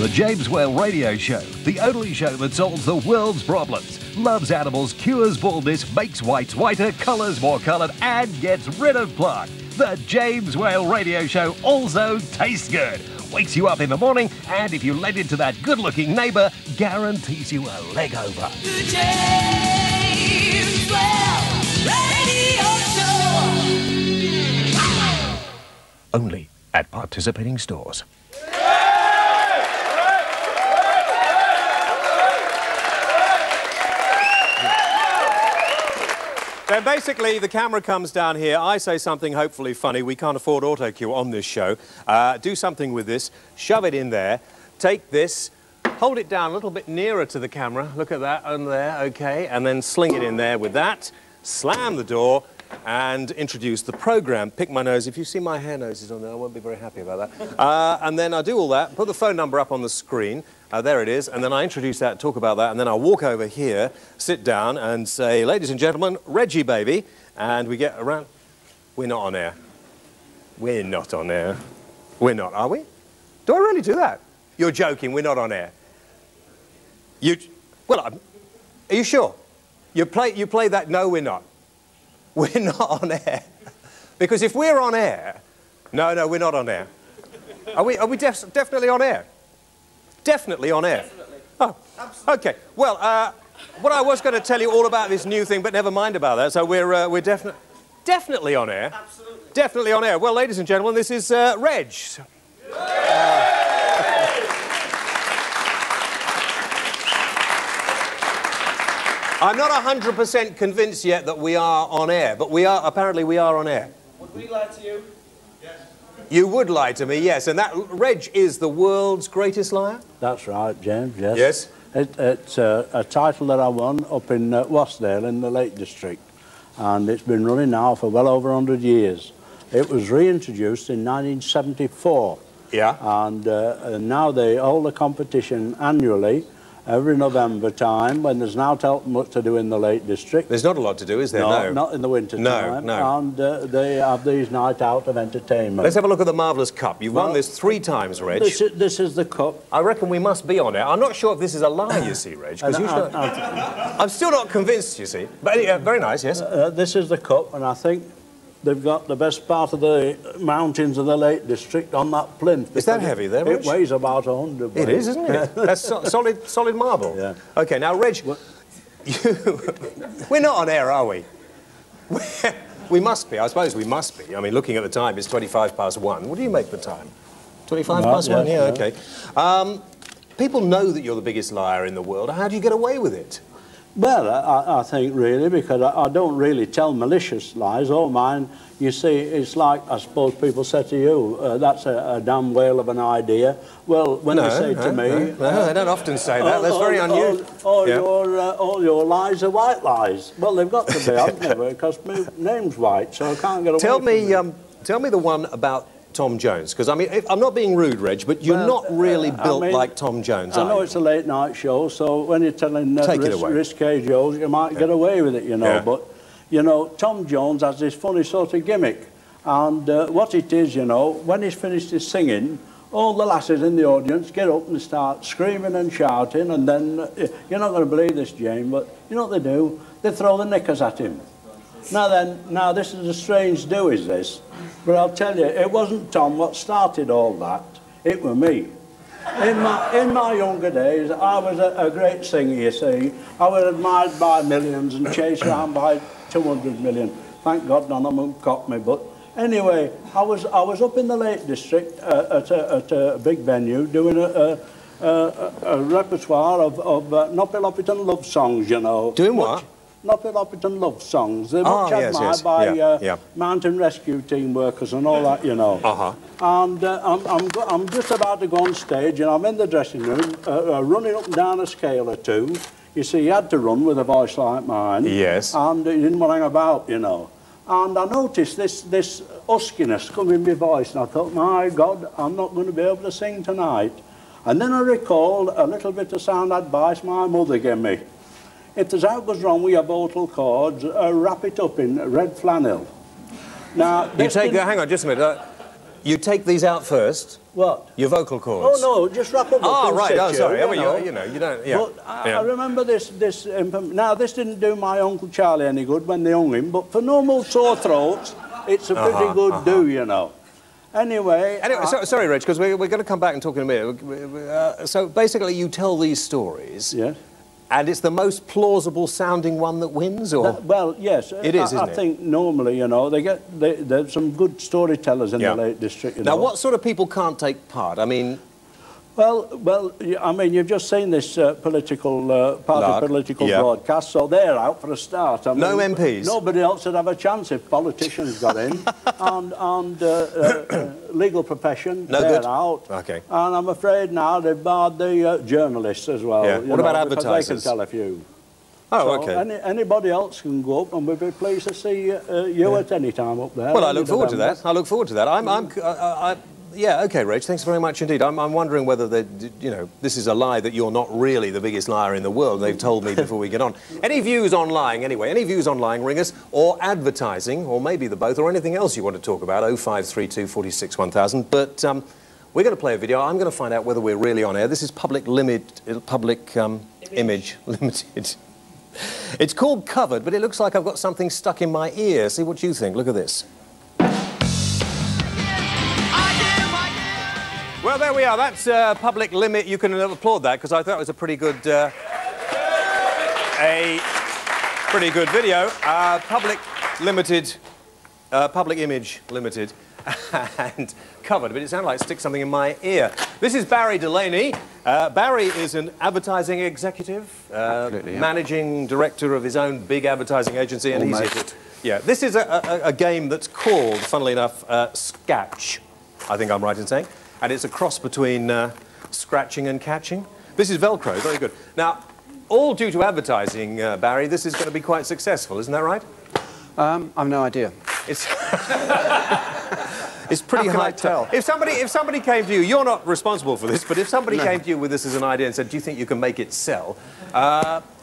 The James Whale Radio Show, the only show that solves the world's problems, loves animals, cures baldness, makes whites whiter, colours more coloured, and gets rid of plaque. The James Whale Radio Show also tastes good, wakes you up in the morning, and if you lend it to that good-looking neighbour, guarantees you a leg over. The James Whale Radio Show. Only at participating stores. Then basically, the camera comes down here. I say something hopefully funny. We can't afford auto cue on this show. Do something with this. Shove it in there. Take this. Hold it down a little bit nearer to the camera. Look at that on there. OK. And then sling it in there with that. Slam the door and introduce the programme. Pick my nose. If you see my hair noses on there, I won't be very happy about that. And then I do all that. Put the phone number up on the screen. There it is, and then I introduce that, talk about that, and then I walk over here, sit down and say, ladies and gentlemen, Reggie baby, and we get around. We're not on air. We're not on air. We're not, are we? Do I really do that? You're joking, we're not on air. Well, are you sure? You play that, no, we're not. We're not on air. Because if we're on air, no, we're not on air. Are we definitely on air? Definitely on air. Definitely. Oh, okay. Well, what I was going to tell you all about this new thing, but never mind about that. So we're definitely on air. Absolutely. Definitely on air. Well, ladies and gentlemen, this is Reg. I'm not 100% convinced yet that we are on air, but we are. Apparently, we are on air. Would we lie to you? You would lie to me, yes. And that Reg is the world's greatest liar? That's right, James, yes. Yes? It's a title that I won up in Wasdale in the Lake District. And it's been running now for well over 100 years. It was reintroduced in 1974. Yeah. And now they hold a competition annually, every November time, when there's not much to do in the Lake District. There's not a lot to do, is there? No. Not in the winter time. No. And they have these night out of entertainment. Let's have a look at the Marvellous Cup. You've won this 3 times, Reg. This is the cup. I reckon we must be on it. I'm not sure if this is a lie, you see, Reg, because I'm still not convinced, you see. But anyway, very nice, yes. This is the cup, and I think they've got the best part of the mountains of the Lake District on that plinth. Is that heavy there, Reg? It weighs about 100 weight. It is, isn't it? That's solid marble. Yeah. OK, now, Reg, we're not on air, are we? We must be. I suppose we must be. I mean, looking at the time, it's 1:25. What do you make the time? 1:25? Yeah, OK. People know that you're the biggest liar in the world. How do you get away with it? Well, I think really, because I don't really tell malicious lies. All mine, you see, it's like, I suppose people say to you, that's a damn whale of an idea. Well, when they say to me... No, they don't often say that. That's very unusual. All your lies are white lies. Well, they've got to be, haven't they? Because my name's white, so I can't get away from it. Tell me the one about Tom Jones, because, I mean, I'm not being rude, Reg, but you're not really built like Tom Jones, I know it's a late-night show, so when you're telling risque jokes, you might get away with it, you know. Yeah. But, you know, Tom Jones has this funny sort of gimmick. And what it is, you know, when he's finished his singing, all the lasses in the audience get up and start screaming and shouting, and then, you're not going to believe this, Jane, but you know what they do? They throw the knickers at him. Now this is a strange do, is this? But I'll tell you, it wasn't Tom what started all that. It was me. In my younger days, I was a great singer, you see. I was admired by millions and chased around by 200 million. Thank God none of them caught me. But anyway, I was up in the Lake District at a big venue doing a repertoire of Noppy Lopperton love songs, you know. Doing what? Noppy Lopperton love songs. They're much admired by mountain rescue team workers and all that, you know. And I'm just about to go on stage, and I'm in the dressing room, running up and down a scale or 2. You see, you had to run with a voice like mine. Yes. And you didn't want to hang about, you know. And I noticed this huskiness come in my voice, and I thought, my God, I'm not going to be able to sing tonight. And then I recalled a little bit of sound advice my mother gave me. If there's out goes wrong with your vocal cords, wrap it up in red flannel. Now, hang on just a minute. You take these out first? What? Your vocal cords? Oh, no, just wrap up the right, oh, sorry. you know, you don't... Yeah. But I remember this... Now, this didn't do my Uncle Charlie any good when they hung him, but for normal sore throats, it's a pretty good do, you know. Anyway, sorry, Rich, because we're going to come back and talk in a minute. So basically, you tell these stories. Yes. And it's the most plausible sounding one that wins, or? Well, yes. It is, isn't it? I think normally, you know, there's some good storytellers in the Lake District. You know. Now, what sort of people can't take part? I mean... Well, I mean, you've just seen this political broadcast, so they're out for a start. I mean, no MPs? Nobody else would have a chance if politicians got in. and legal profession, they're out. Okay. And I'm afraid now they've barred the journalists as well. Yeah. What about advertisers? They can tell a few. Oh, so okay. Anybody else can go up, and we'd be pleased to see you at any time up there. Well, I look forward to that. I look forward to that. Yeah, okay, Rach, thanks very much indeed. I'm wondering whether, this is a lie that you're not really the biggest liar in the world. They've told me before we get on. Any views on lying, anyway? Any views on lying, ring us, or advertising, or maybe the both, or anything else you want to talk about, 0532 46 1000. But we're going to play a video. I'm going to find out whether we're really on air. This is Public Image Limited. It's called Covered, but it looks like I've got something stuck in my ear. See what you think. Look at this. Well, there we are. That's Public Limit. You can applaud that, because I thought it was a pretty good video. Public Image Limited, and Covered. But it sounded like stick something in my ear. This is Barry Delaney. Barry is an advertising executive, managing director of his own big advertising agency, and this is a game that's called, funnily enough, Scatch. I think I'm right in saying. And it's a cross between scratching and catching. This is Velcro, very good. Now, all due to advertising, Barry, this is going to be quite successful, isn't that right? I've no idea. It's pretty high tell. If somebody came to you, you're not responsible for this, but if somebody came to you with this as an idea and said, do you think you can make it sell,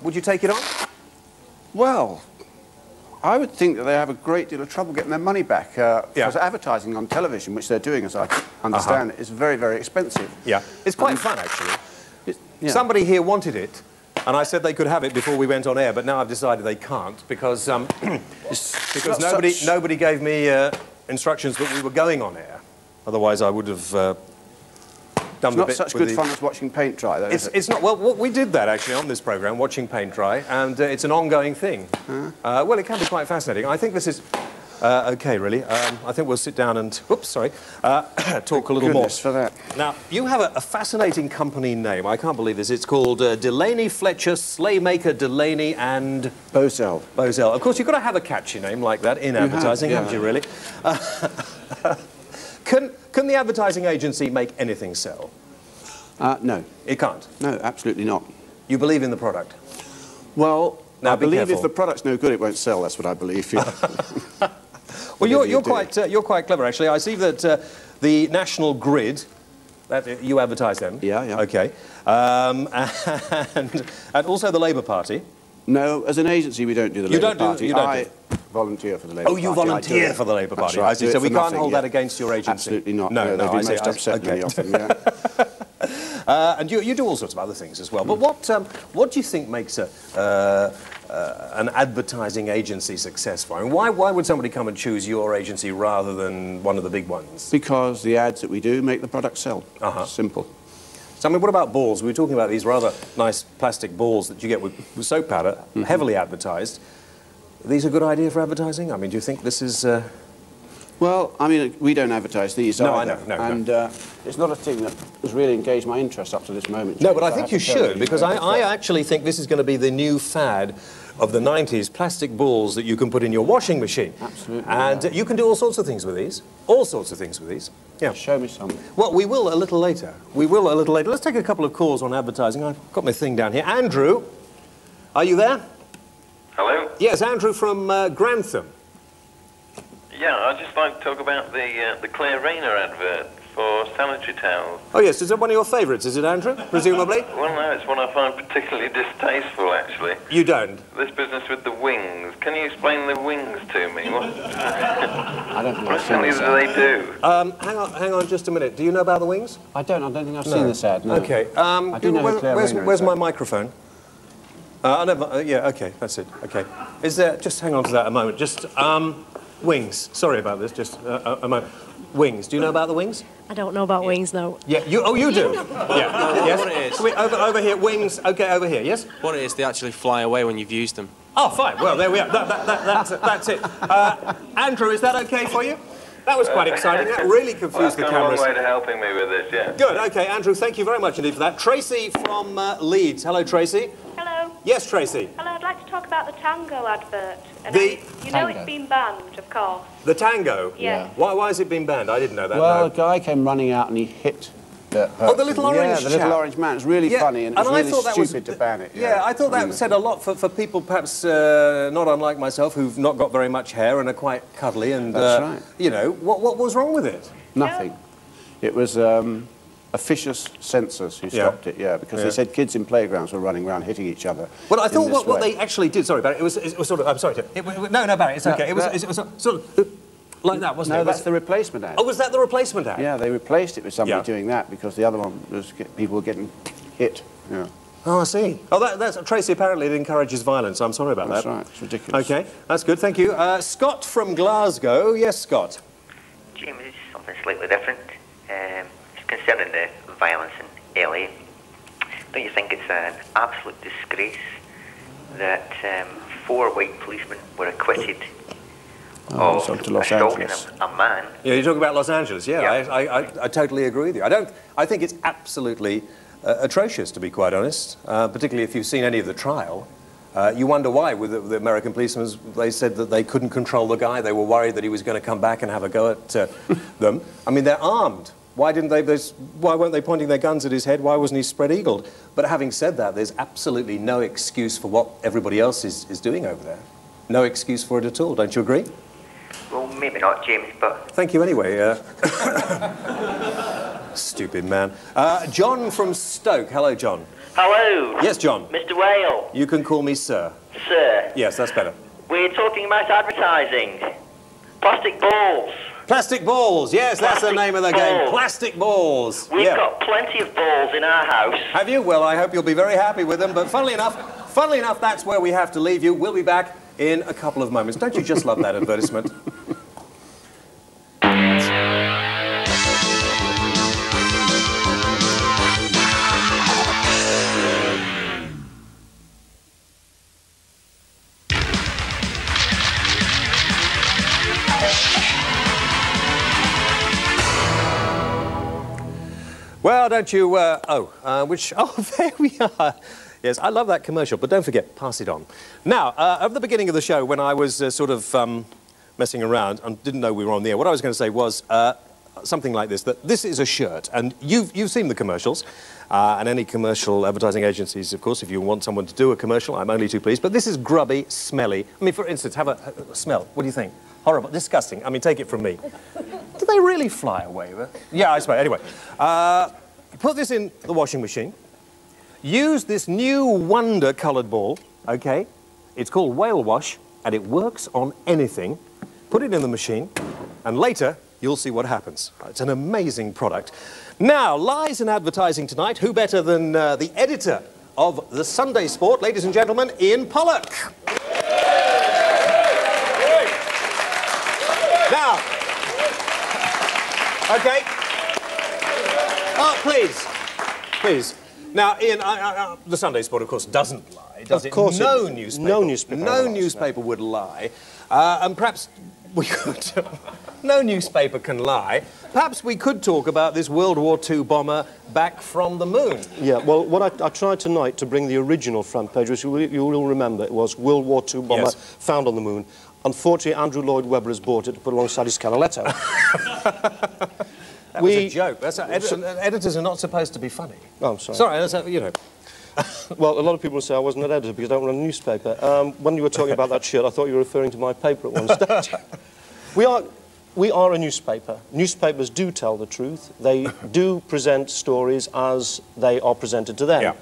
would you take it on? Well, I would think that they have a great deal of trouble getting their money back. Because advertising on television, which they're doing, as I understand it, is very, very expensive. Yeah, it's quite fun, actually. Somebody here wanted it, and I said they could have it before we went on air, but now I've decided they can't, because nobody gave me instructions that we were going on air. Otherwise, I would have... It's not such good fun as watching paint dry, though, is it? It's not. Well, we did that, actually, on this programme, watching paint dry, and it's an ongoing thing. Well, it can be quite fascinating. I think this is... OK, really. I think we'll sit down and... Oops, sorry. Talk a little more. For that. Now, you have a fascinating company name. I can't believe this. It's called Delaney Fletcher, Slaymaker Delaney and... Bozell. Bozell. Of course, you've got to have a catchy name like that in advertising, haven't you, really? Can the advertising agency make anything sell? No. It can't? No, absolutely not. You believe in the product? Well, now, I believe if the product's no good, it won't sell. That's what I believe. Well, you're quite clever, actually. I see that the National Grid, that you advertise them. Yeah. OK. And also the Labour Party. No, as an agency, we don't do the Labour Party. You don't I volunteer for the Labour Party. Oh, you volunteer for the Labour Party. Right. I see. So we can't hold that against your agency? Absolutely not. No, they do most upsettingly often, yeah. And you do all sorts of other things as well. But what do you think makes an advertising agency successful? I mean, why would somebody come and choose your agency rather than one of the big ones? Because the ads that we do make the product sell. Simple. So, I mean, what about balls? We were talking about these rather nice plastic balls that you get with soap powder, heavily advertised. Are these a good idea for advertising? I mean, do you think this is... Well, I mean, we don't advertise these either. No, and it's not a thing that has really engaged my interest up to this moment. No, but I think you should, because I actually think this is going to be the new fad of the 90s, plastic balls that you can put in your washing machine. Absolutely. And you can do all sorts of things with these. All sorts of things with these. Yeah. Show me some. Well, we will a little later. Let's take a couple of calls on advertising. I've got my thing down here. Andrew, are you there? Hello? Yes, Andrew from Grantham. Yeah, I'd just like to talk about the Claire Rayner adverts. for sanitary towels. Oh, yes. Is that one of your favourites, is it, Andrew? Presumably? Well, no, it's one I find particularly distasteful, actually. You don't? This business with the wings. Can you explain the wings to me? What I don't think what exactly do they do? Hang on just a minute. Do you know about the wings? I don't think I've seen this ad, no. OK. I do know where's my microphone? Yeah, OK, that's it. OK. Is there... Just hang on to that a moment. Just, wings. Sorry about this, just a moment. Wings. Do you know about the wings? I don't know about wings, no. Yeah, you do? Yeah. Yes? What it is. Over here, wings. OK, over here, yes? What it is, they actually fly away when you've used them. Oh, fine. Well, there we are. That's it. Andrew, is that OK for you? That was quite exciting. That really confused the cameras. That's a long way to helping me with this, yeah. Good. OK, Andrew, thank you very much indeed for that. Tracy from Leeds. Hello, Tracy. Hello. Yes, Tracy. Hello, I'd like to talk about the Tango advert. And you know it's been banned, of course. The Tango? Yeah. Why has it been banned? I didn't know that. Well, no. a guy came running out and he hit the little orange Yeah, the little chap. orange man. It's really funny and it's really stupid to ban it. Yeah, I thought that said a lot for people perhaps not unlike myself who've not got very much hair and are quite cuddly and, That's right. you know, what was wrong with it? Nothing. It was officious censors who stopped it, because they said kids in playgrounds were running around hitting each other. Well, I thought what they actually did, sorry, Barry, it was sort of, I'm sorry, no, Barry, it's okay. It was sort of like that, wasn't it? No, that's the replacement ad. Oh, was that the replacement ad? Yeah, they replaced it with somebody doing that because the other one was people were getting hit. Yeah. Oh, I see. Oh, that's Tracy. Apparently, it encourages violence. I'm sorry about that. That's right. It's ridiculous. Okay, that's good. Thank you, Scott from Glasgow. Yes, Scott. James, it's something slightly different. It's concerning the violence in LA. Don't you think it's an absolute disgrace that 4 white policemen were acquitted of assaulting a man? Yeah, you're talking about Los Angeles. Yeah, I totally agree with you. I think it's absolutely atrocious, to be quite honest. Particularly if you've seen any of the trial. You wonder why, with the American policemen, they said that they couldn't control the guy. They were worried that he was going to come back and have a go at them. I mean, they're armed. Why weren't they pointing their guns at his head? Why wasn't he spread-eagled? But having said that, there's absolutely no excuse for what everybody else is doing over there. No excuse for it at all. Don't you agree? Well, maybe not, James, but... Thank you anyway. Stupid man. John from Stoke. Hello, John. Hello. Yes, John. Mr. Whale. You can call me Sir. Sir. Yes, that's better. We're talking about advertising. Plastic balls. Plastic balls. Yes, that's the name of the game. Plastic balls. We've got plenty of balls in our house. Have you? Well, I hope you'll be very happy with them. But funnily enough, that's where we have to leave you. We'll be back in a couple of moments. Don't you just love that advertisement? Well, don't you, there we are. Yes, I love that commercial, but don't forget, pass it on. Now, at the beginning of the show, when I was messing around and didn't know we were on the air, what I was going to say was something like this, that this is a shirt, and you've seen the commercials, and any commercial advertising agencies, of course, if you want someone to do a commercial, I'm only too pleased, but this is grubby, smelly. I mean, for instance, have a smell. What do you think? Horrible, disgusting. I mean, take it from me. Do they really fly away? Yeah, I suppose. Anyway, put this in the washing machine. Use this new wonder coloured ball, OK? It's called Whale Wash, and it works on anything. Put it in the machine, and later, you'll see what happens. It's an amazing product. Now, lies in advertising tonight. Who better than the editor of the Sunday Sport, ladies and gentlemen, Ian Pollock. Now, OK. Oh, please. Now, Ian, the Sunday Sport, of course, doesn't lie, does it? Of course. No newspaper would lie. And perhaps we could... no newspaper can lie. Perhaps we could talk about this World War II bomber back from the moon. Yeah, well, what I tried tonight to bring the original front page, which you will remember, it was World War II bomber found on the moon. Unfortunately, Andrew Lloyd Webber has bought it to put alongside his Canaletto. That was a joke. Editors are not supposed to be funny. Oh, I'm sorry. Sorry, that's, you know. Well, a lot of people say I wasn't an editor because I don't run a newspaper. When you were talking about that shirt, I thought you were referring to my paper at one stage. we are a newspaper. Newspapers do tell the truth. They do present stories as they are presented to them. Yeah.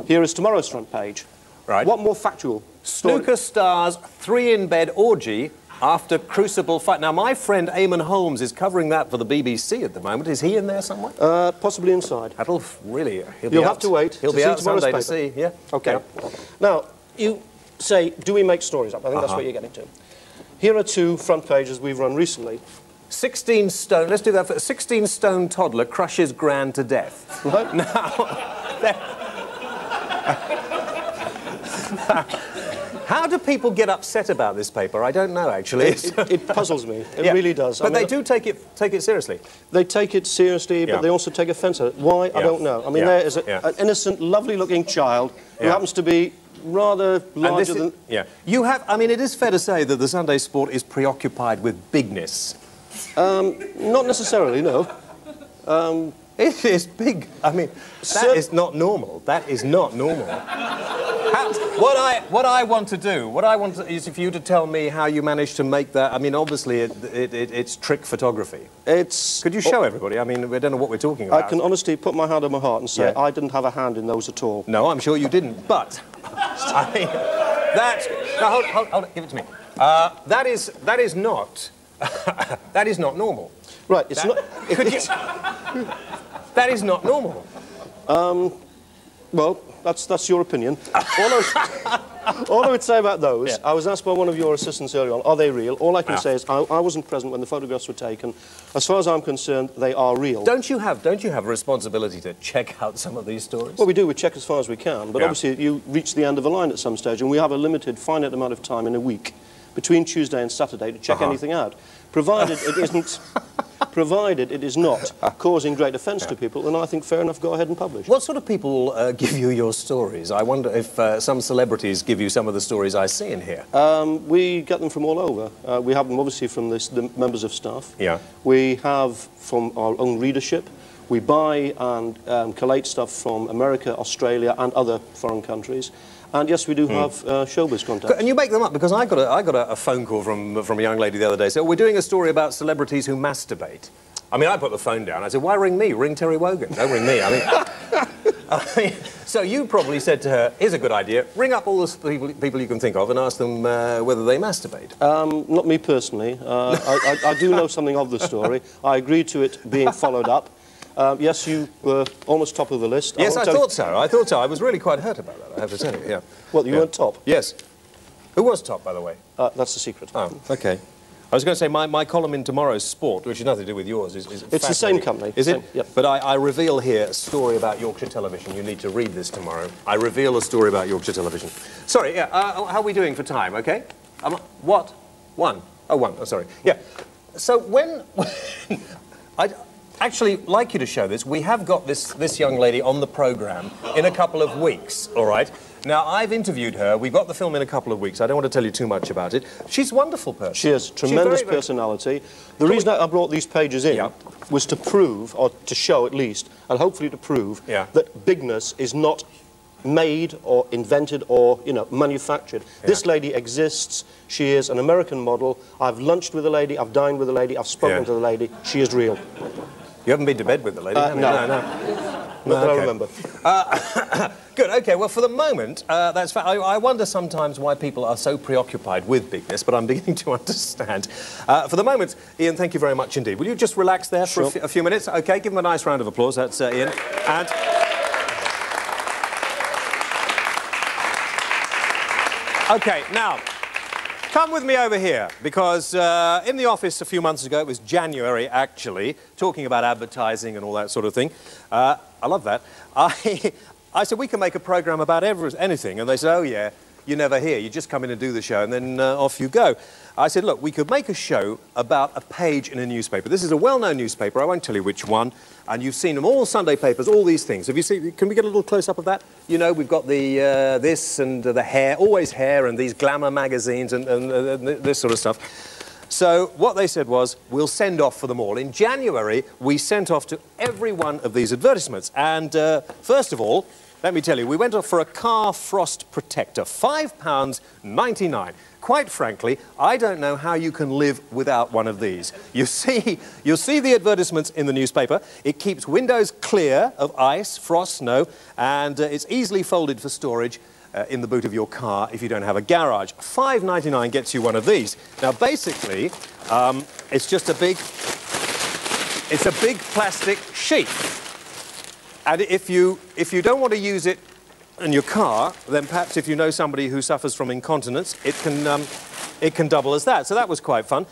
Here is tomorrow's front page. Right. What more factual story? Snooker stars 3-in-bed orgy after crucible fight. Now, my friend Eamon Holmes is covering that for the BBC at the moment. Is he in there somewhere? Possibly inside. That'll really... You'll have to wait. He'll be out tomorrow's Sunday paper. to see, yeah. OK. Yeah. Now, you say, do we make stories up? I think that's what you're getting to. Here are 2 front pages we've run recently. 16 stone... Let's do that for... 16-stone toddler crushes gran to death. Right. Now... How do people get upset about this paper? I don't know, actually. It puzzles me. It really does. But they do take it seriously. They take it seriously, but they also take offence at it. Why? I don't know. I mean, there is an innocent, lovely-looking child who happens to be rather larger than... Yeah. You have... I mean, it is fair to say that the Sunday Sport is preoccupied with bigness. Not necessarily, no. It is big. I mean, that is not normal. That is not normal. What I want to do is for you to tell me how you managed to make that. I mean, obviously, it's trick photography. Could you show everybody? I mean, we don't know what we're talking about. I can honestly put my hand on my heart and say I didn't have a hand in those at all. No, I'm sure you didn't. But I mean, no, hold it. Give it to me. That is not that is not normal. Right. It's not. That is not normal. Well, that's your opinion. All I would say about those, I was asked by one of your assistants earlier on, are they real? All I can say is I wasn't present when the photographs were taken. As far as I'm concerned, they are real. Don't you have a responsibility to check out some of these stories? Well, we do. We check as far as we can. But obviously, you reach the end of the line at some stage, and we have a limited, finite amount of time in a week between Tuesday and Saturday to check anything out, provided it isn't... Provided it is not causing great offence to people, then I think fair enough, go ahead and publish. What sort of people give you your stories? I wonder if some celebrities give you some of the stories I see in here. We get them from all over. We have them obviously from the members of staff. Yeah. We have from our own readership. We buy and collate stuff from America, Australia and other foreign countries. And yes, we do have showbiz contacts. And you make them up, because I got a phone call from a young lady the other day. So we're doing a story about celebrities who masturbate. I mean, I put the phone down. I said, why ring me? Ring Terry Wogan. Don't ring me. I mean, so you probably said to her, here's a good idea. Ring up all the people you can think of and ask them whether they masturbate. Not me personally. I do know something of the story. I agreed to it being followed up. Yes, you were almost top of the list. Yes, I thought so. I was really quite hurt about that, I have to tell you, yeah. Well, you weren't top? Yes. Who was top, by the way? That's the secret. Oh, OK. I was going to say my column in tomorrow's Sport, which has nothing to do with yours, is it's the same company. Is it? Yep. But I reveal here a story about Yorkshire Television. You need to read this tomorrow. I reveal a story about Yorkshire Television. Sorry, yeah, how are we doing for time, OK? What? 1? Oh, 1. Oh, sorry. Yeah. So when... I'd actually like you to show this. We have got this young lady on the programme in a couple of weeks, all right? Now, I've interviewed her. We've got the film in a couple of weeks. I don't want to tell you too much about it. She's a wonderful person. She has tremendous personality. The reason I brought these pages in was to prove, or to show at least, and hopefully to prove, that bigness is not made or invented or, you know, manufactured. This lady exists. She is an American model. I've lunched with the lady. I've dined with the lady. I've spoken to the lady. She is real. You haven't been to bed with the lady, have you? No. Not that I remember. Good, OK, well, for the moment, that's fact. I wonder sometimes why people are so preoccupied with bigness, but I'm beginning to understand. For the moment, Ian, thank you very much indeed. Will you just relax there for a few minutes? OK, give him a nice round of applause. That's Ian. And... OK, now... Come with me over here, because in the office a few months ago, it was January, actually, talking about advertising and all that sort of thing. I love that. I said, we can make a programme about anything. And they said, oh, yeah, you're never here. You just come in and do the show, and then off you go. I said, look, we could make a show about a page in a newspaper. This is a well-known newspaper. I won't tell you which one. And you've seen them, all Sunday papers, all these things. Have you seen? Can we get a little close-up of that? You know, we've got the this and the hair, always hair, and these glamour magazines and this sort of stuff. So what they said was, we'll send off for them all. In January, we sent off to every one of these advertisements. And first of all, let me tell you, we went off for a car frost protector, £5.99. Quite frankly, I don't know how you can live without one of these. You'll see the advertisements in the newspaper. It keeps windows clear of ice, frost, snow, and it's easily folded for storage in the boot of your car if you don't have a garage. £5.99 gets you one of these. Now, basically, it's just a big plastic sheet. And if you don't want to use it in your car, then perhaps if you know somebody who suffers from incontinence, it can double as that. So that was quite fun.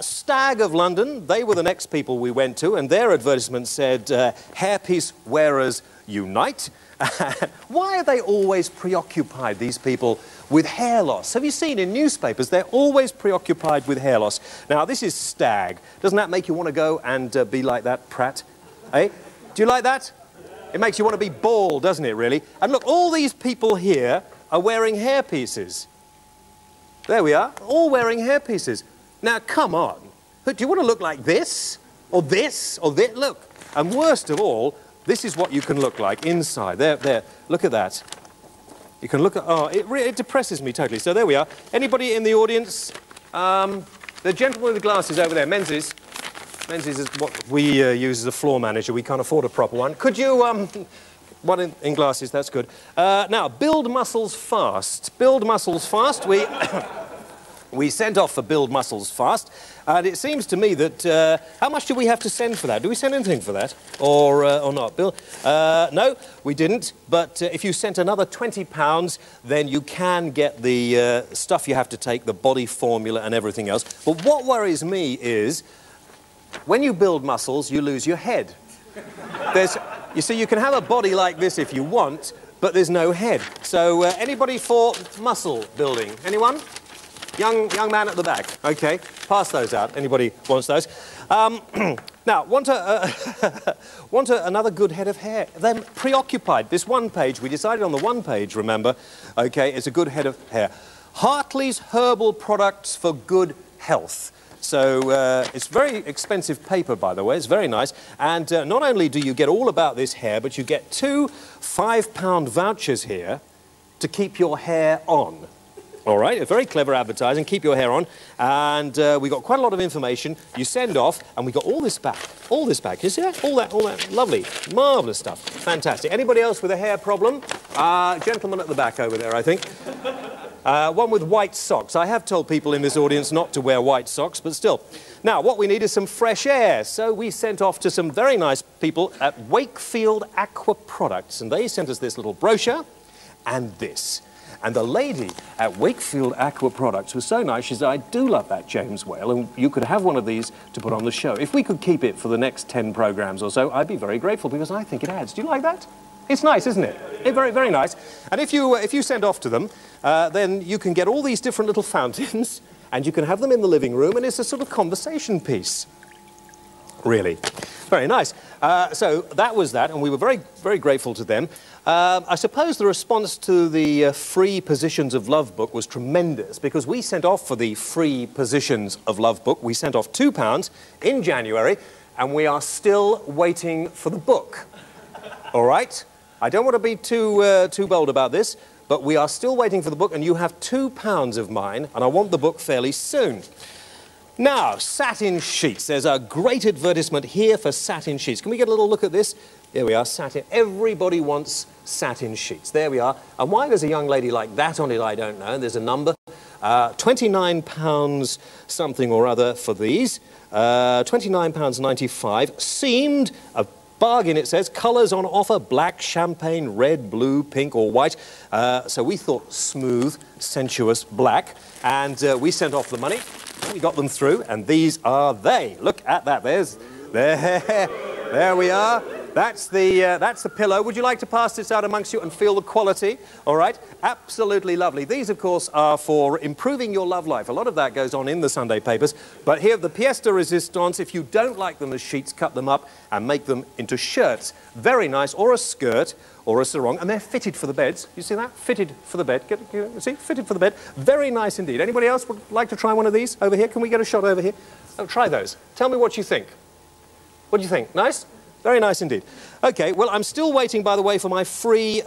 Stag of London, they were the next people we went to, and their advertisement said, hairpiece wearers unite. Why are they always preoccupied, these people, with hair loss? Have you seen in newspapers, they're always preoccupied with hair loss. Now, this is Stag. Doesn't that make you want to go and be like that, Pratt? Eh? Do you like that? It makes you want to be bald, doesn't it, really? And look, all these people here are wearing hairpieces. There we are, all wearing hairpieces. Now, come on. Do you want to look like this? Or this? Or this? Look. And worst of all, this is what you can look like inside. There. Look at that. You can look at... Oh, it depresses me totally. So there we are. Anybody in the audience? The gentleman with the glasses over there, Menzies. Menzies is what we use as a floor manager. We can't afford a proper one. Could you... one in glasses, that's good. Now, build muscles fast. Build muscles fast. We sent off for Build Muscles Fast, and it seems to me that... how much do we have to send for that? Do we send anything for that? Or not? Bill? No, we didn't. But if you sent another £20, then you can get the stuff you have to take, the body formula and everything else. But what worries me is, when you build muscles, you lose your head. You see, you can have a body like this if you want, but there's no head. So, anybody for muscle building? Anyone? Young man at the back. Okay, pass those out. Anybody wants those? Now, want another good head of hair? They're preoccupied. This one page, we decided on the one page, remember, okay, it's a good head of hair. Hartley's herbal products for good health. So it's very expensive paper, by the way. It's very nice. And not only do you get all about this hair, but you get 2 £5 vouchers here to keep your hair on. All right, a very clever advertising, keep your hair on. And we got quite a lot of information. You send off, and we got all this back. All this back. You see that? All that. Lovely. Marvellous stuff. Fantastic. Anybody else with a hair problem? Gentleman at the back over there, I think. One with white socks. I have told people in this audience not to wear white socks, but still. Now, what we need is some fresh air. So we sent off to some very nice people at Wakefield Aqua Products, and they sent us this little brochure and this. And the lady at Wakefield Aqua Products was so nice, she said, I do love that James whale, and you could have one of these to put on the show. If we could keep it for the next 10 programmes or so, I'd be very grateful, because I think it adds. Do you like that? It's nice, isn't it? It's very, very nice. And if you send off to them, then you can get all these different little fountains, and you can have them in the living room, and it's a sort of conversation piece. Really. Very nice. So that was that, and we were very, very grateful to them. I suppose the response to the Free Positions of Love book was tremendous, because we sent off for the Free Positions of Love book. We sent off £2 in January, and we are still waiting for the book. All right? I don't want to be too bold about this, but we are still waiting for the book, and you have £2 of mine, and I want the book fairly soon. Now, satin sheets. There's a great advertisement here for satin sheets. Can we get a little look at this? Here we are, satin. Everybody wants satin sheets. There we are. And why there's a young lady like that on it, I don't know. There's a number. £29 something or other for these. £29.95. Seamed, a bargain, it says. Colours on offer, black, champagne, red, blue, pink or white. So we thought smooth, sensuous black. And we sent off the money. We got them through, and these are they. Look at that. There we are. That's the pillow. Would you like to pass this out amongst you and feel the quality? All right. Absolutely lovely. These, of course, are for improving your love life. A lot of that goes on in the Sunday papers. But here, the pièce de résistance, if you don't like them as sheets, cut them up and make them into shirts. Very nice. Or a skirt or a sarong. And they're fitted for the beds. You see that? Fitted for the bed. See? Fitted for the bed. Very nice indeed. Anybody else would like to try one of these over here? Can we get a shot over here? Oh, try those. Tell me what you think. What do you think? Nice? Very nice indeed. OK, well, I'm still waiting, by the way, for my free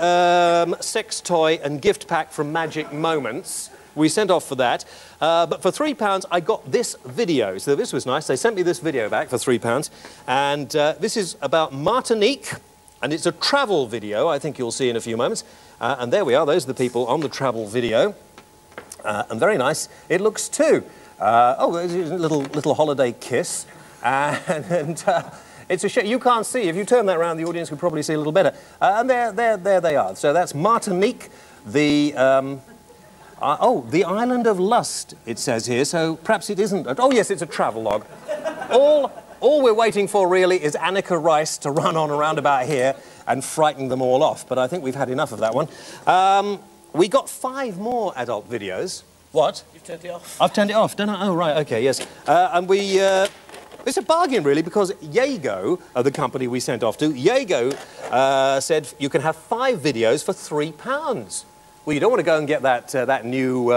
sex toy and gift pack from Magic Moments. We sent off for that. But for £3, I got this video. So this was nice. They sent me this video back for £3. And this is about Martinique. And it's a travel video, I think you'll see in a few moments. And there we are. Those are the people on the travel video. And very nice it looks too. Oh, there's a little holiday kiss. And it's a shame. You can't see. If you turn that around, the audience could probably see a little better. And there they are. So that's Martinique, the island of lust, it says here. So perhaps it isn't. Oh, yes, it's a travelogue. All we're waiting for, really, is Annika Rice to run on around about here and frighten them all off. But I think we've had enough of that one. We got 5 more adult videos. What? You've turned it off. I've turned it off, don't I? Oh, right, OK, yes. And we... it's a bargain, really, because Yago, the company we sent off to, Yago said you can have 5 videos for £3. Well, you don't want to go and get that new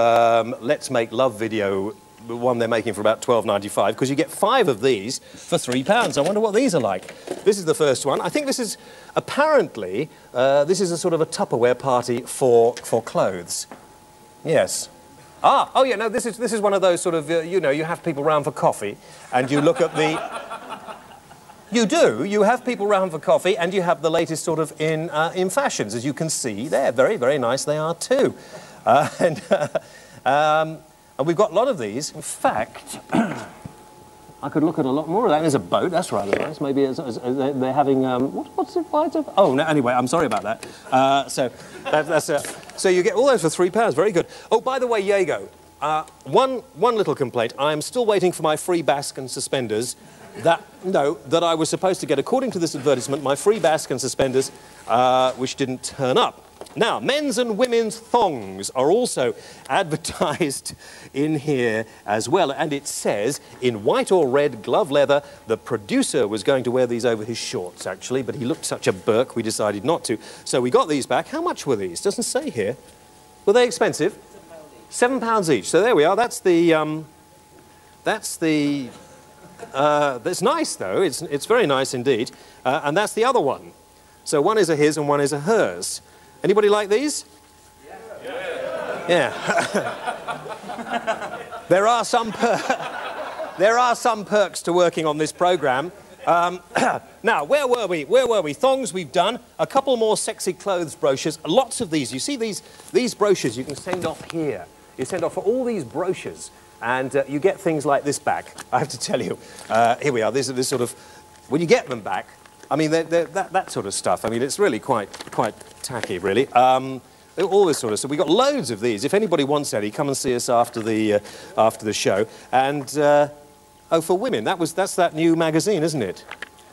Let's Make Love video, the one they're making for about £12.95, because you get 5 of these for £3. I wonder what these are like. This is the first one. I think this is, apparently, this is a sort of a Tupperware party for clothes. Yes. Ah, oh yeah, no, this is one of those sort of, you know, you have people round for coffee, and you look at the... You do. You have people round for coffee, and you have the latest sort of in fashions, as you can see there. Very, very nice they are too. And we've got a lot of these. In fact, I could look at a lot more of that. There's a boat. That's rather nice. Maybe they're having... what's it? Oh, no, anyway, I'm sorry about that. So you get all those for £3. Very good. Oh, by the way, Yago, one little complaint. I'm still waiting for my free basque and suspenders that I was supposed to get. According to this advertisement, my free basque and suspenders, which didn't turn up. Now, men's and women's thongs are also advertised in here as well, and it says, in white or red glove leather, the producer was going to wear these over his shorts, actually, but he looked such a Burke, we decided not to. So we got these back. How much were these? Doesn't say here. Were they expensive? £7 each. So there we are. That's nice, though. It's very nice indeed. And that's the other one. So one is a his and one is a hers. Anybody like these? Yeah. There are some perks to working on this programme. Now, where were we? Thongs we've done. A couple more sexy clothes brochures. Lots of these. You see these brochures you can send off here. You send off for all these brochures. And you get things like this back, I have to tell you. Here we are. This sort of... When you get them back, I mean, that sort of stuff. I mean, it's really quite tacky, really. All this sort of stuff. We've got loads of these. If anybody wants any, come and see us after the show. And, oh, for women, that's that new magazine, isn't it?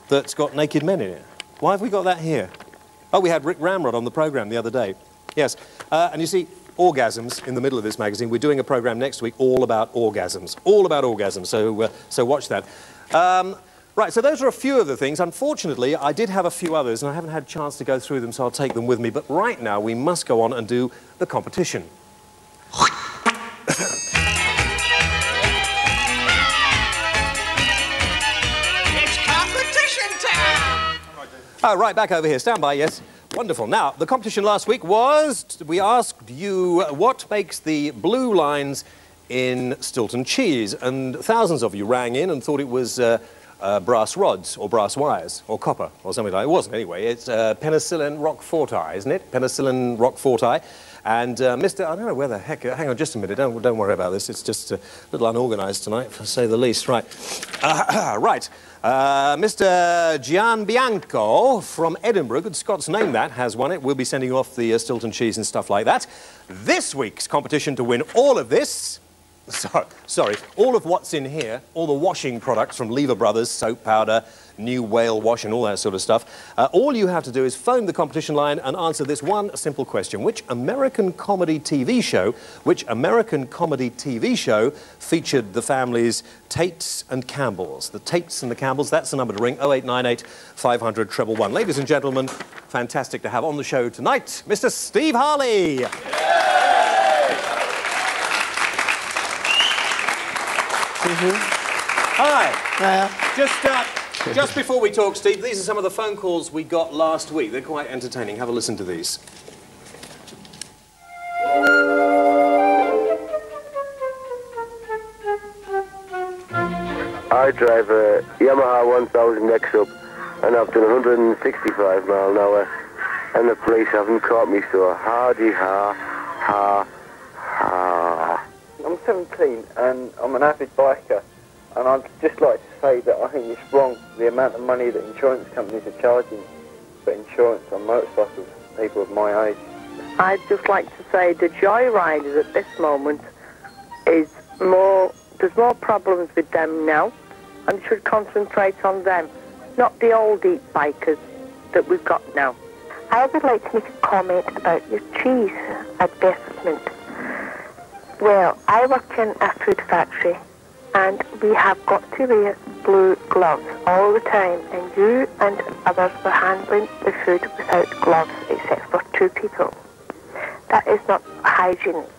That's got naked men in it. Why have we got that here? Oh, we had Rick Ramrod on the programme the other day. Yes. And you see... orgasms in the middle of this magazine. We're doing a programme next week all about orgasms. All about orgasms, so watch that. Right, so those are a few of the things. Unfortunately, I did have a few others, and I haven't had a chance to go through them, so I'll take them with me. But right now, we must go on and do the competition. It's competition time! Oh, right, back over here. Stand by, yes. Wonderful. Now, the competition last week was, we asked you what makes the blue lines in Stilton cheese, and thousands of you rang in and thought it was brass rods or brass wires or copper or something like that. It wasn't anyway. It's penicillin roqueforti, isn't it? Penicillin roqueforti. And Mr. I don't know where the heck... hang on just a minute. Don't worry about this. It's just a little unorganised tonight, to say the least. Right. Right. Mr. Gianbianco from Edinburgh, good Scots name that, has won it. We'll be sending off the Stilton cheese and stuff like that. This week's competition to win all of this... Sorry, all of what's in here, all the washing products from Lever Brothers, soap powder, New Whale wash and all that sort of stuff, all you have to do is phone the competition line and answer this one simple question. Which American comedy TV show featured the families Tates and Campbells? The Tates and the Campbells, that's the number to ring, 0898 500 111. Ladies and gentlemen, fantastic to have on the show tonight, Mr. Steve Harley. Hi. Just Just before we talk, Steve, these are some of the phone calls we got last week. They're quite entertaining. Have a listen to these. I drive a Yamaha 1000 X-Up and I've done 165 mile an hour and the police haven't caught me, so hardy ha, ha, ha. I'm 17 and I'm an avid biker, and I'd just like to say that I think it's wrong, the amount of money that insurance companies are charging for insurance on motorcycles, people of my age. I'd just like to say the joyriders at this moment is more, there's more problems with them now, and should concentrate on them, not the old deep bikers that we've got now. I would like to make a comment about your cheese advertisement. Well, I work in a food factory, and we have got to wear blue gloves all the time, and you and others were handling the food without gloves, except for 2 people. That is not hygienic.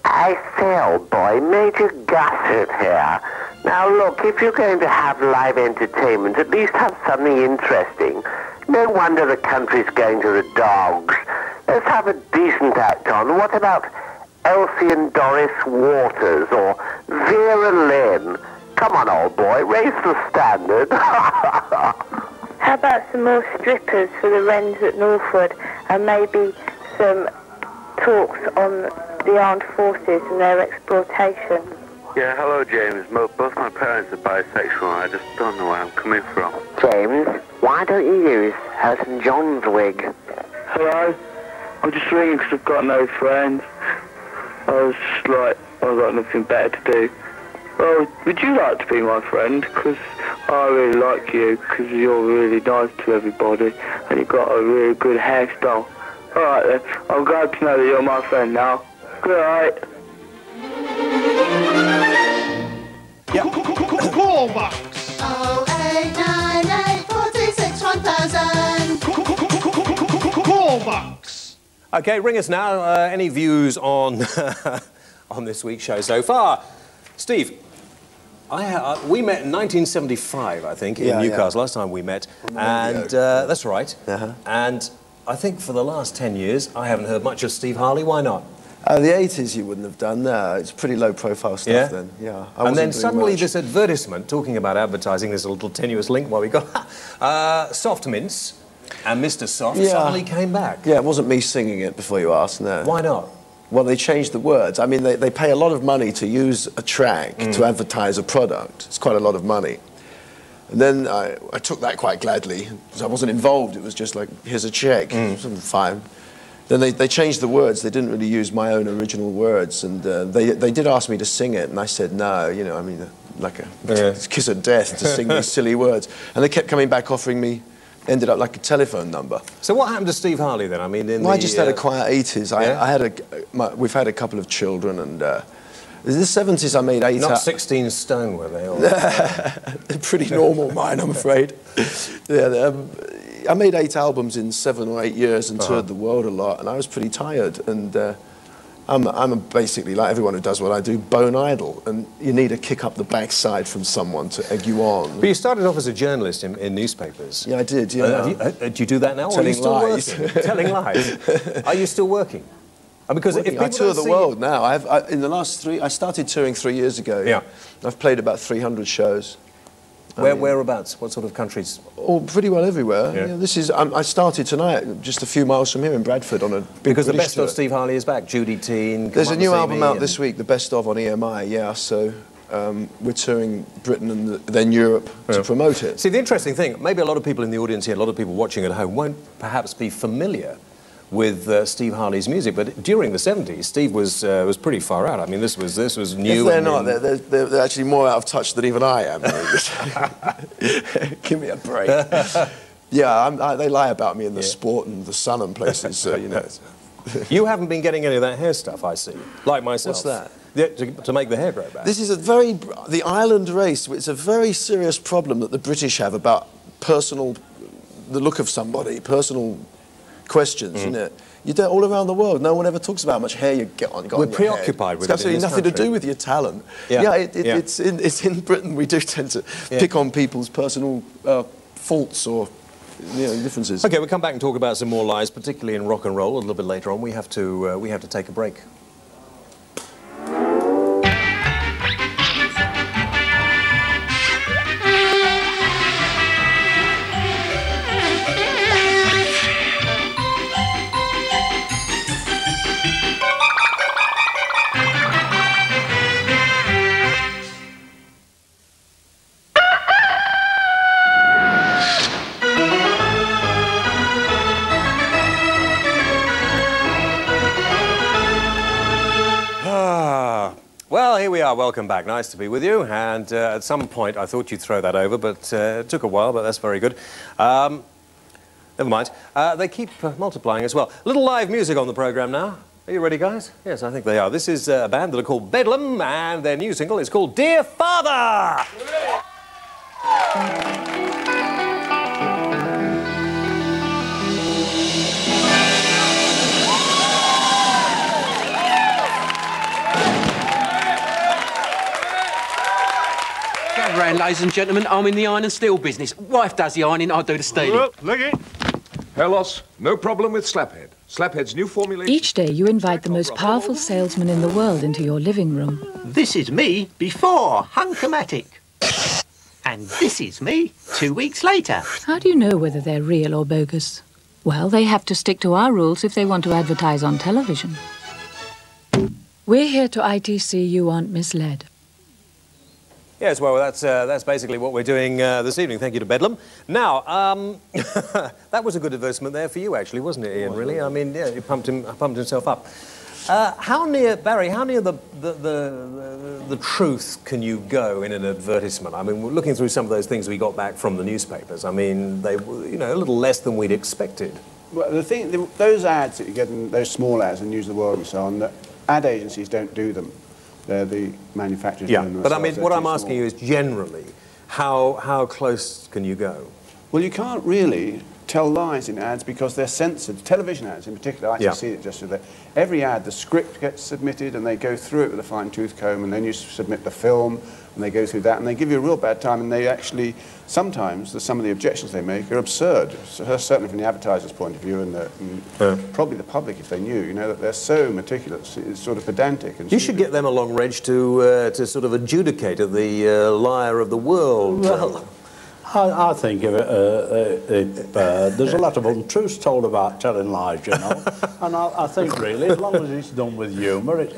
I say, old boy, Major Gossett here. Now look, if you're going to have live entertainment, at least have something interesting. No wonder the country's going to the dogs. Let's have a decent act on. What about Elsie and Doris Waters or Vera Lynn? Come on, old boy, raise the standard. How about some more strippers for the Wrens at Northwood, and maybe some talks on the armed forces and their exploitation? Yeah, hello, James. Both my parents are bisexual. I just don't know where I'm coming from. James, why don't you use Elton John's wig? Hello, I'm just ringing because I've got no friends. I was just like, I've got nothing better to do. Well, would you like to be my friend? Because I really like you, because you're really nice to everybody, and you've got a really good hairstyle. Alright then, I'm glad to know that you're my friend now. Good night. Yeah. Call box. 0898 46 1000. Call box. Okay, ring us now. Any views on on this week's show so far? Steve, we met in 1975, I think, in Newcastle. Last time we met, and that's right. And I think for the last 10 years, I haven't heard much of Steve Harley. Why not? The 80s you wouldn't have done, no. It's pretty low-profile stuff then, yeah. And then suddenly this advertisement, talking about advertising, there's a little tenuous link where we got Soft Mints and Mr. Soft suddenly came back. Yeah, it wasn't me singing it, before you ask, no. Why not? Well, they changed the words. I mean, they pay a lot of money to use a track to advertise a product. It's quite a lot of money. And then I took that quite gladly, because I wasn't involved. It was just like, here's a check, fine. Then they changed the words. They didn't really use my own original words, and they did ask me to sing it, and I said no. You know, I mean, like a kiss of death to sing these silly words. And they kept coming back, offering me. Ended up like a telephone number. So what happened to Steve Harley then? I mean, I just had a quiet 80s. We've had a couple of children, and in the 70s I made 8. Not 16 stone, were they? Or they're pretty normal, mine, I'm afraid. Yeah. I made 8 albums in 7 or 8 years and toured the world a lot, and I was pretty tired. And I'm basically, like everyone who does what I do, bone idle, and you need a kick up the backside from someone to egg you on. But you started off as a journalist in newspapers. Yeah, I did, yeah. Do you do that now, or are you still working? Telling lies. Are you still working? Because if I tour the world now. In the last 3... I started touring 3 years ago. Yeah. I've played about 300 shows. Whereabouts? What sort of countries? Oh, pretty well everywhere. Yeah. This is. I started tonight, just a few miles from here in Bradford, on a big Because the British best tour. of Steve Harley is back. Judy Teen. There's a new album out this week, the best of on EMI. Yeah, so we're touring Britain and then Europe to promote it. See, the interesting thing, maybe a lot of people in the audience here, a lot of people watching at home, won't perhaps be familiar with Steve Harley's music, but during the 70s, Steve was pretty far out. I mean, this was new. If they're not, they're actually more out of touch than even I am. Give me a break. Yeah, they lie about me in the Sport and the Sun and places, so, you know. You haven't been getting any of that hair stuff, I see, like myself. What's that? To make the hair grow back. This is the island race, it's a very serious problem that the British have about the look of somebody, personal questions, isn't it? You do it all around the world. No one ever talks about how much hair you get on. We're preoccupied with it. It's absolutely nothing to do with your talent. It's in Britain we do tend to pick on people's personal faults or differences. Okay, we'll come back and talk about some more lies, particularly in rock and roll, a little bit later on. We have to take a break. Here we are, welcome back, nice to be with you, and at some point I thought you'd throw that over, but it took a while, but that's very good. Never mind. They keep multiplying as well. A little live music on the programme now. Are you ready, guys? Yes, I think they are. This is a band that are called Bedlam, and their new single is called Dear Father! Around, ladies and gentlemen, I'm in the iron and steel business. Wife does the ironing, I do the steeling. Well, look it. Hellos, no problem with Slaphead. Slaphead's new formulation... Each day you invite the most powerful salesman in the world into your living room. This is me before Hunkomatic. And this is me 2 weeks later. How do you know whether they're real or bogus? Well, they have to stick to our rules if they want to advertise on television. We're here to ITC you aren't misled. Yes, well, that's basically what we're doing this evening. Thank you to Bedlam. Now, that was a good advertisement there for you, actually, wasn't it, Ian, really? I mean, yeah, he pumped himself up. How near, Barry, how near the truth can you go in an advertisement? I mean, we're looking through some of those things we got back from the newspapers. I mean, they were, a little less than we'd expected. Well, the thing, those ads that you get, in, those small ads in News of the World and so on, that ad agencies don't do them. They're the manufacturers doing them. But I mean, what I'm asking you is generally, how close can you go? Well, you can't really tell lies in ads because they're censored. Television ads in particular, I see it just so that every ad, the script gets submitted and they go through it with a fine-tooth comb, and then you submit the film and they go through that and they give you a real bad time, and they actually, sometimes, some of the objections they make are absurd, certainly from the advertiser's point of view, and probably the public, if they knew, that they're so meticulous, it's sort of pedantic. And you should get them along, Reg, to sort of adjudicate the liar of the world. Well, I think there's a lot of untruths told about telling lies, and I think really, as long as it's done with humour, it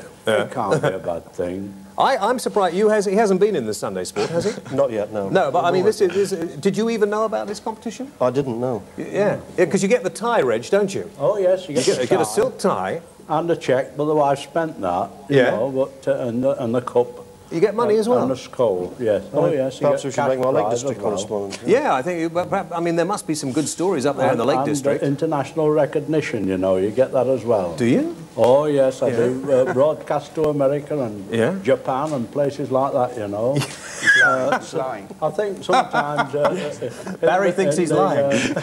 can't be a bad thing. I'm surprised he hasn't been in the Sunday Sport, has he? Not yet, no. No, but I mean, did you even know about this competition? I didn't know. Yeah, because you get the tie, Reg, don't you? Oh yes, you get a silk tie and a cheque. But the wife spent that, you know, but and the cup. You get money as well? And a skull, yes. Oh, yes. Perhaps we should make my Lake District correspondent. Yeah, I think, I mean, there must be some good stories up there in the Lake District. International recognition, you get that as well. Do you? Oh, yes, I do. Broadcast to America and Japan and places like that, I think sometimes... Barry thinks he's lying.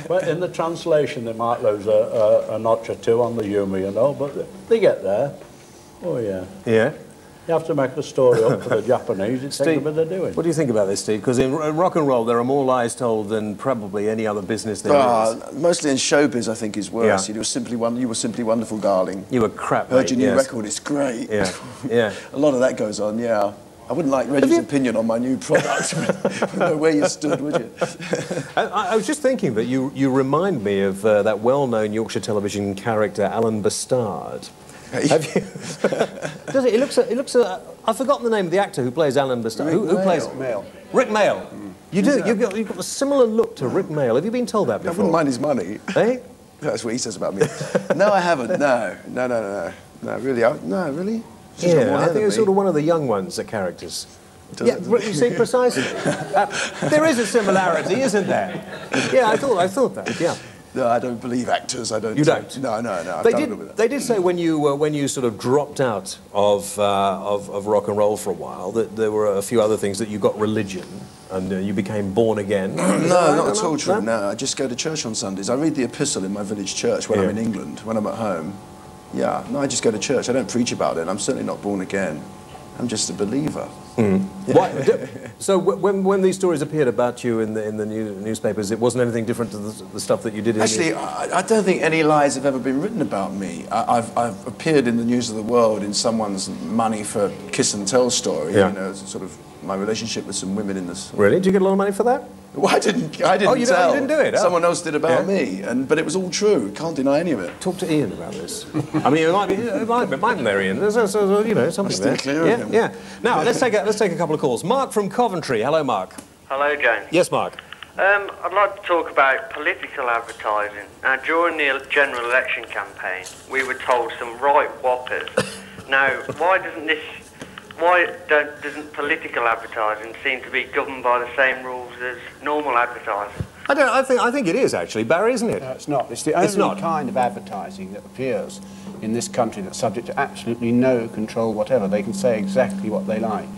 But in the translation, they might lose a notch or two on the humour, but they get there. Oh, yeah. Yeah? You have to make the story up for the Japanese. It takes a bit of doing. What do you think about this, Steve? Because in rock and roll, there are more lies told than probably any other business there is. Mostly in showbiz, I think, is worse. You were simply wonderful, darling. You were crap, Heard your new record, it's great. Yeah, yeah. A lot of that goes on, yeah. I wouldn't like Reggie's opinion on my new product. Wouldn't know where you stood, would you? I was just thinking that you remind me of that well-known Yorkshire television character, Alan Bastard. Have you? Does it? It looks. I've forgotten the name of the actor who plays Alan Bastard. Who plays Mail? Rick Mail. You do. You've got a similar look to Rick Mail. Have you been told that before? I wouldn't mind his money. Eh? That's what he says about me. No, I haven't. No, really. No, really. Yeah, I think it's sort of one of the young ones, the characters. Yeah, you see, precisely. There is a similarity, isn't there? Yeah, I thought that. Yeah. No, I don't believe actors. I don't. You don't? No. They did say when you sort of dropped out of rock and roll for a while that there were a few other things, that you got religion. and you became born again. No, not at all true. No, I just go to church on Sundays. I read the epistle in my village church when I'm in England, when I'm at home. Yeah, no, I just go to church. I don't preach about it. I'm certainly not born again. I'm just a believer. So when these stories appeared about you in the newspapers, it wasn't anything different to the stuff that you did in Actually, I don't think any lies have ever been written about me. I've appeared in the News of the World in someone's money for kiss and tell story, you know, sort of my relationship with some women in this. Really? Did you get a lot of money for that? Well, I didn't tell. You didn't do it? Someone else did about me, but it was all true. Can't deny any of it. Talk to Ian about this. I mean, it might be there, Ian. There's you know, something there. Clear of him. Yeah. Now, let's take a couple of calls. Mark from Coventry. Hello, Mark. Hello, James. Yes, Mark. I'd like to talk about political advertising. Now, during the general election campaign, we were told some right whoppers. Now, why doesn't political advertising seem to be governed by the same rules as normal advertising? I think it is actually, Barry, isn't it? No, it's not. It's the only kind of advertising that appears in this country that's subject to absolutely no control whatever. They can say exactly what they like.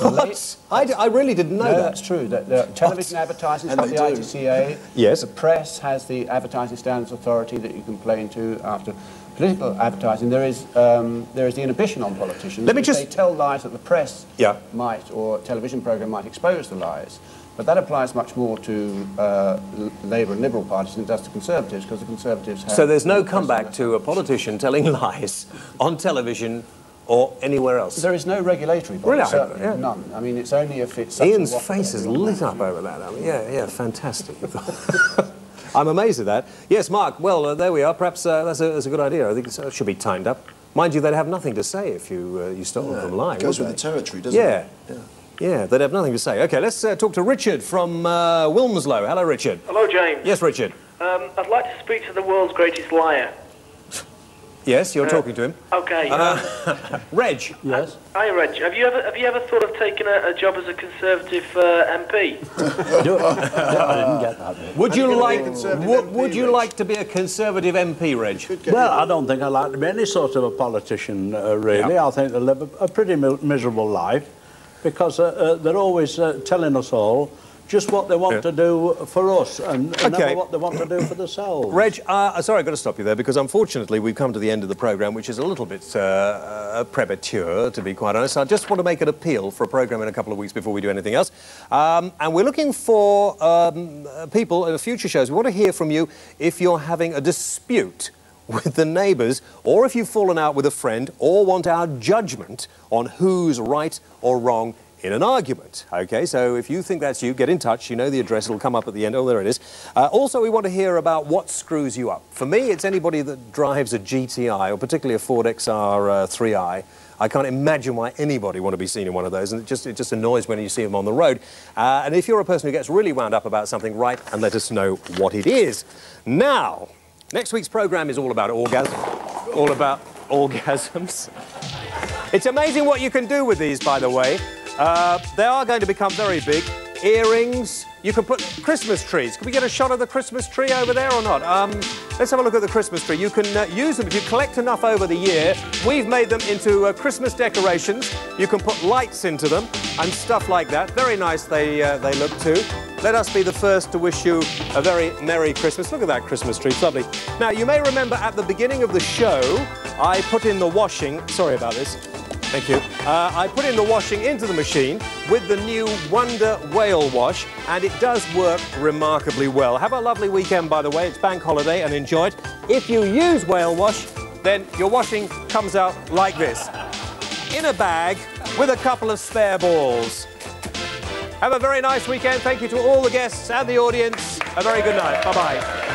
What? I really didn't know that. That's true. The television advertising is the ITCA. Yes. The press has the Advertising Standards Authority that you complain to after. Political advertising, there is the inhibition on politicians. If they tell lies that the press might, or a television programme might expose the lies. But that applies much more to Labour and Liberal parties than it does to Conservatives, because the Conservatives have... So there's no comeback to a politician telling lies on television or anywhere else? There is no regulatory body, certainly none. I mean, it's only if it's... Ian's face is lit up over that. I mean, yeah, fantastic. I'm amazed at that. Yes, Mark, well, there we are. Perhaps that's a good idea. I think it should be timed up. Mind you, they'd have nothing to say if you stole them from lying. It goes with the territory, doesn't it? Yeah, they'd have nothing to say. OK, let's talk to Richard from Wilmslow. Hello, Richard. Hello, James. Yes, Richard. I'd like to speak to the world's greatest liar. Yes, you're talking to him. OK. Reg. Yes? Hi, Reg. Have you ever thought of taking a job as a Conservative MP? I didn't get that. Would you like to be a Conservative MP, Reg? Well, I don't think I'd like to be any sort of a politician, really. Yeah. I think they live a pretty miserable life because they're always telling us all just what they want to do for us and never what they want to do for themselves. Reg, sorry, I've got to stop you there because unfortunately we've come to the end of the programme, which is a little bit premature, to be quite honest. I just want to make an appeal for a programme in a couple of weeks before we do anything else. And we're looking for people in future shows. We want to hear from you if you're having a dispute with the neighbours, or if you've fallen out with a friend, or want our judgment on who's right or wrong in an argument. OK, so if you think that's you, get in touch. You know the address. It'll come up at the end. Oh, there it is. Also, we want to hear about what screws you up. For me, it's anybody that drives a GTI, or particularly a Ford XR 3i. I can't imagine why anybody want to be seen in one of those, and it just annoys when you see them on the road. And if you're a person who gets really wound up about something, write and let us know what it is. Now, next week's programme is all about orgasms. All about orgasms. It's amazing what you can do with these, by the way. They are going to become very big. Earrings. You can put Christmas trees. Can we get a shot of the Christmas tree over there or not? Let's have a look at the Christmas tree. You can use them if you collect enough over the year. We've made them into Christmas decorations. You can put lights into them and stuff like that. Very nice they look too. Let us be the first to wish you a very Merry Christmas. Look at that Christmas tree. It's lovely. Now, you may remember at the beginning of the show, I put in the washing. Sorry about this. Thank you. I put in the washing into the machine with the new Wonder Whale Wash, and it does work remarkably well. Have a lovely weekend, by the way. It's bank holiday, and enjoy it. If you use whale wash, then your washing comes out like this, in a bag with a couple of spare balls. Have a very nice weekend. Thank you to all the guests and the audience. A very good night. Bye-bye.